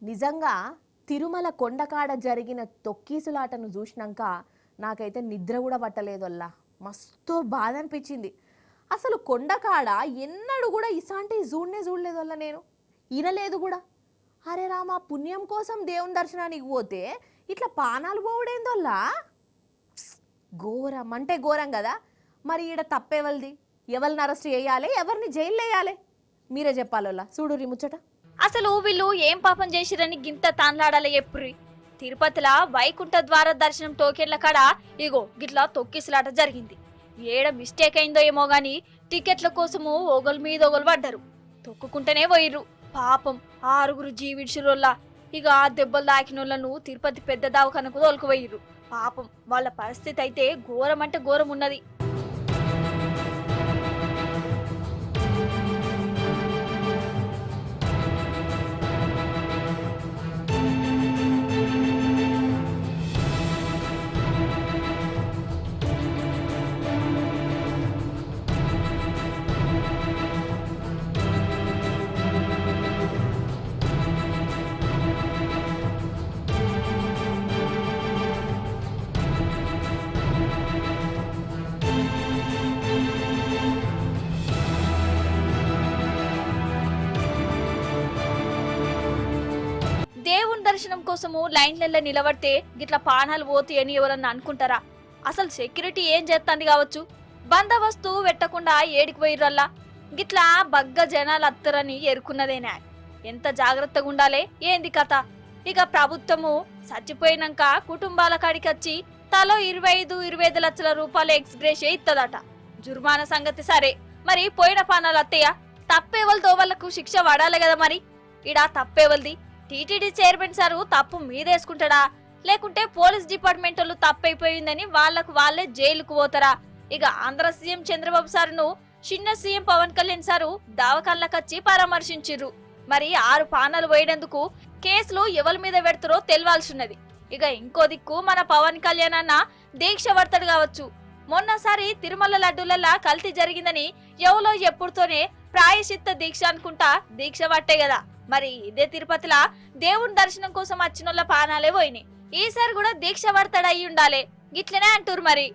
నిజంగా తిరుమల కొండకాడ జరిగిన తొక్కీసులాటను చూసినాక నాకైతే నిద్ర కూడా పట్టలేదల్లా. మస్తు బాధ అనిపించింది. అసలు కొండకాడ ఎన్నడూ కూడా ఇసాంటి చూడలేదల్లా, నేను వినలేదు కూడా. అరే రామా, పుణ్యం కోసం దేవుని దర్శనానికి పోతే ఇట్లా పానాలు పోవడేందోల్లా. ఘోరం అంటే ఘోరం కదా. మరి ఈడ తప్పేవల్ది? ఎవరిని అరెస్ట్ చేయాలి, ఎవరిని జైలు వేయాలి? మీరే చెప్పాలోలా. చూడు ముచ్చట. అసలు వీళ్ళు ఏం పాపం చేసిరని గింత తాన్లాడాలి ఎప్పురి. తిరుపతిలా వైకుంఠ ద్వార దర్శనం టోకెన్ల కాడ ఇగో గిట్లా తొక్కిసలాట జరిగింది. ఏడ మిస్టేక్ అయిందో ఏమో గాని టికెట్ల కోసము ఒగలు మీద ఒగలు పడ్డారు. తొక్కుకుంటేనే పోయిర్రు. పాపం 6 జీవిడ్చురోల్లా. ఇక ఆ దెబ్బలు దాకినోళ్లను తిరుపతి పెద్ద దవాఖానకు తోలుకుపోయిర్రు. పాపం వాళ్ళ పరిస్థితి అయితే ఘోరం అంటే ఘోరం ఉన్నది. దేవుని దర్శనం కోసము లైన్లలో నిలబడితే గిట్లా పానాలు పోతాయని ఎవరన్నా అనుకుంటారా? అసలు సెక్యూరిటీ ఏం చేస్తుంది కావచ్చు? బందోబస్తు పెట్టకుండా ఏడికి పోయిర్రల్లా. గిట్లా బగ్గ జనాలు అత్తరని ఎరుకున్నదేనా? ఎంత జాగ్రత్తగా ఉండాలే ఏంది కథ? ఇక ప్రభుత్వము చచ్చిపోయినాక కుటుంబాల కాడికి వచ్చి తలో 25 లక్షల రూపాయల ఎక్స్గ్రేషియా ఇత్తదట. జుర్మానా సంగతి సరే, మరి పోయిన పానాలు అత్తయ్య తప్పేవలతో వాళ్ళకు శిక్ష పడాలి కదా. మరి ఇడా తప్పేవల్ది? టీటీడీ చైర్మన్ సారు తప్పు మీదేసుకుంటాడా, లేకుంటే పోలీస్ డిపార్ట్మెంట్ వాళ్ళు తప్పైపోయిందని వాళ్ళకు వాళ్ళే జైలుకు పోతారా? ఇక ఆంధ్ర సీఎం చంద్రబాబు సారును చిన్న సీఎం పవన్ కళ్యాణ్ సారు దావకాళ్ళకచ్చి పరామర్శించిర్రు. మరి 6 పానాలు పోయేందుకు కేసులు ఎవరి మీద పెడతారో తెలవాల్సిన్నది. ఇక ఇంకో దిక్కు మన పవన్ కళ్యాణ్ అన్న దీక్ష పడతాడు కావచ్చు. మొన్నసారి తిరుమల లడ్డూలలా కల్తీ జరిగిందని ఎవలో ఎప్పుడుతోనే ప్రాయశ్చిత్త దీక్ష అనుకుంటా దీక్ష పట్టే కదా. మరి ఇదే తిరుపతిలా దేవుని దర్శనం కోసం వచ్చినోళ్ళ పానాలే పోయినాయి. ఈసారి కూడా దీక్ష పడతాడు అయ్యి ఉండాలి. గిట్లనే అంటారు మరి.